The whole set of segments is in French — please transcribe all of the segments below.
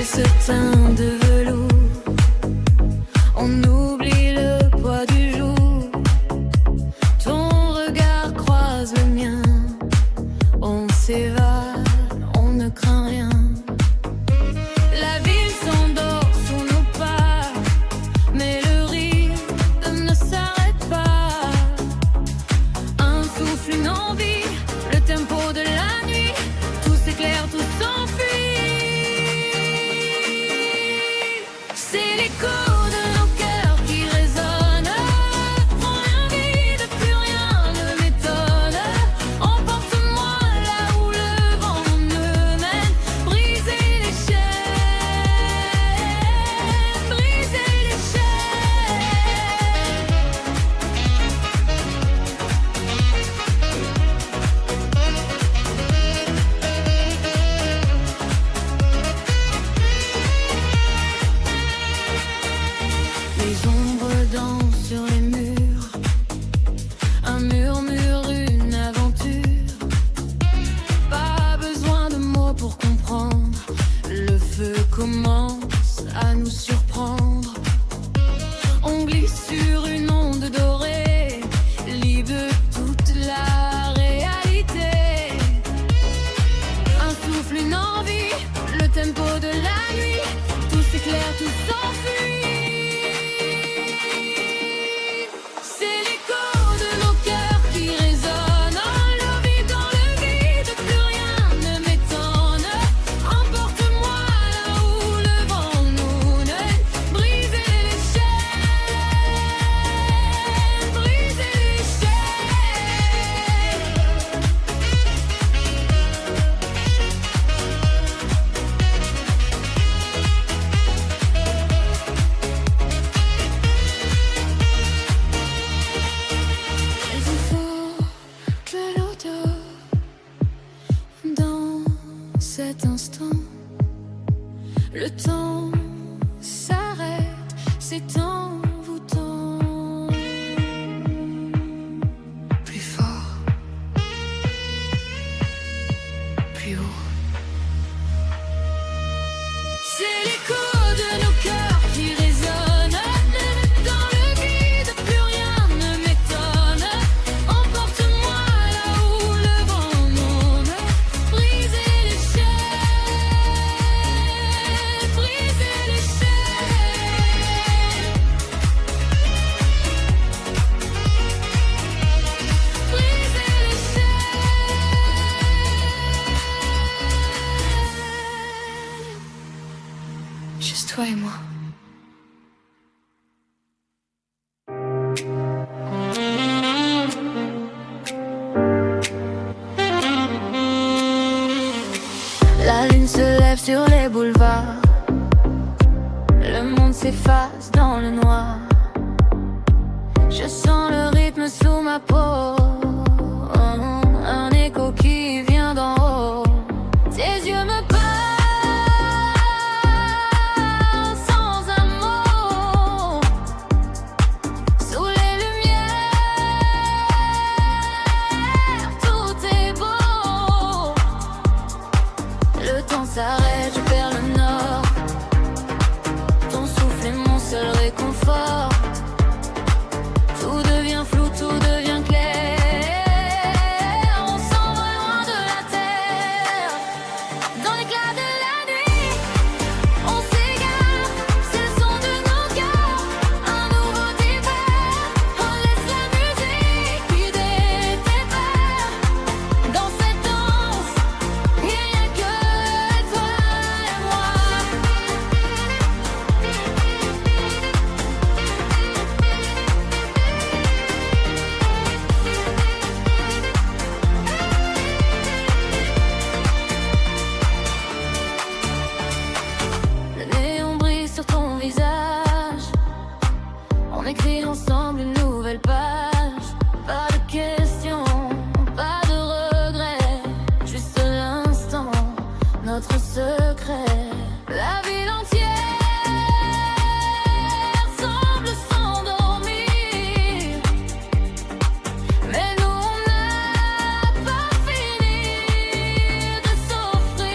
ce teint de velours. On oublie le poids du jour. Ton regard croise le mien. On s'évade, on ne craint rien. La ville s'endort sous nos pas, mais le rythme ne s'arrête pas. Un souffle, une envie, le tempo de la nuit. Tout s'éclaire, tout s'enfuit. C'est l'écho de nos cœurs qui résonne. On l'invite, plus rien ne m'étonne. Emporte-moi là où le vent me mène. Briser les chaînes, briser les chaînes. Les ombres dansent sur les murs. Un murmure, une aventure. Pas besoin de mots pour comprendre. Le feu commence à nous surprendre. On glisse sur une onde dorée, libre de toute la réalité. Un souffle, une envie, le tempo de la nuit. Tout s'éclaire, tout s'enfuit. C'est l'écho de nos cœurs qui résonne. On le vit dans le vide, plus rien ne m'étonne. Emporte-moi là où le vent nous mène. Briser les chaînes, briser les chaînes. Il faut que l'odeur dans cet instant. Le temps s'arrête, c'est envoûtant. Plus fort, plus haut. C'est l'écho de nos cœurs qui résonne. Dans le vide, plus rien ne m'étonne. Emporte-moi là où le vent nous mène. Briser les chaînes, briser les chaînes. Briser les chaînes. Juste toi et moi. La lune se lève sur les boulevards. Le monde s'efface dans le noir. Je sens le rythme sous ma peau. Un écho qui vient d'en haut. Tes yeux me parlent sans un mot. Sous les lumières, tout est beau. Le temps s'arrête, je perds le nord. Ton souffle est mon seul réconfort. Tout devient flou, tout devient clair. On s'envole loin de la terre. Dans l'éclat de la nuit, on s'égare. C'est le son de nos cœurs. Un nouveau départ. On laisse la musique guider tes pas. Dans cette danse, il n'y a rien que toi et moi. Le néon brille sur ton visage. On écrit ensemble une nouvelle page. Pas de questions, pas de regrets. Juste l'instant, notre secret. La ville entière semble s'endormir. Mais nous on n'a pas fini de s'offrir.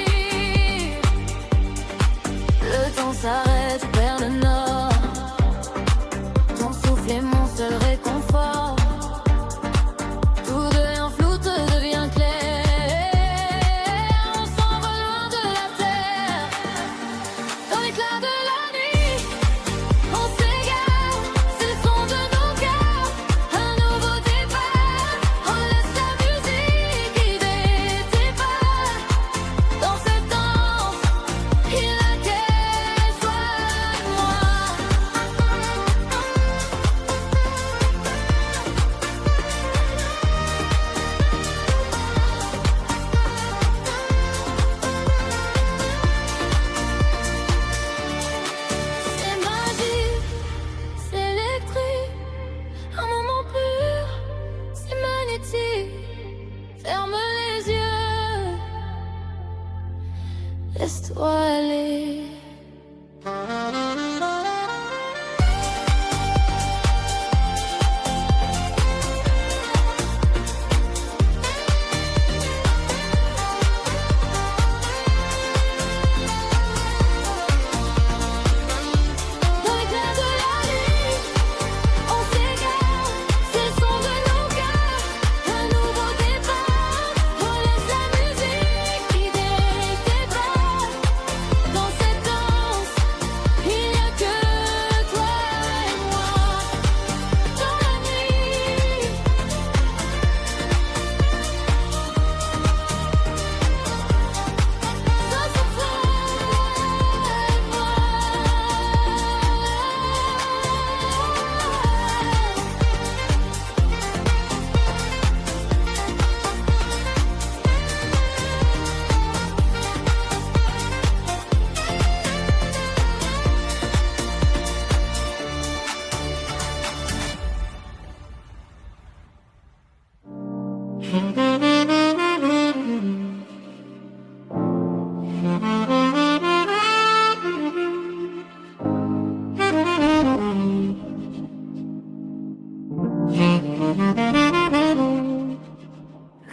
laisse-toi aller.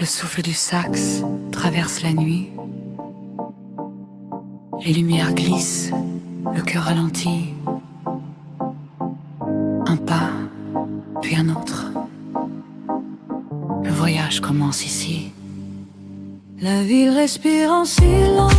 Le souffle du sax traverse la nuit. Les lumières glissent, le cœur ralentit. Un pas, puis un autre. Le voyage commence ici. La ville respire en silence.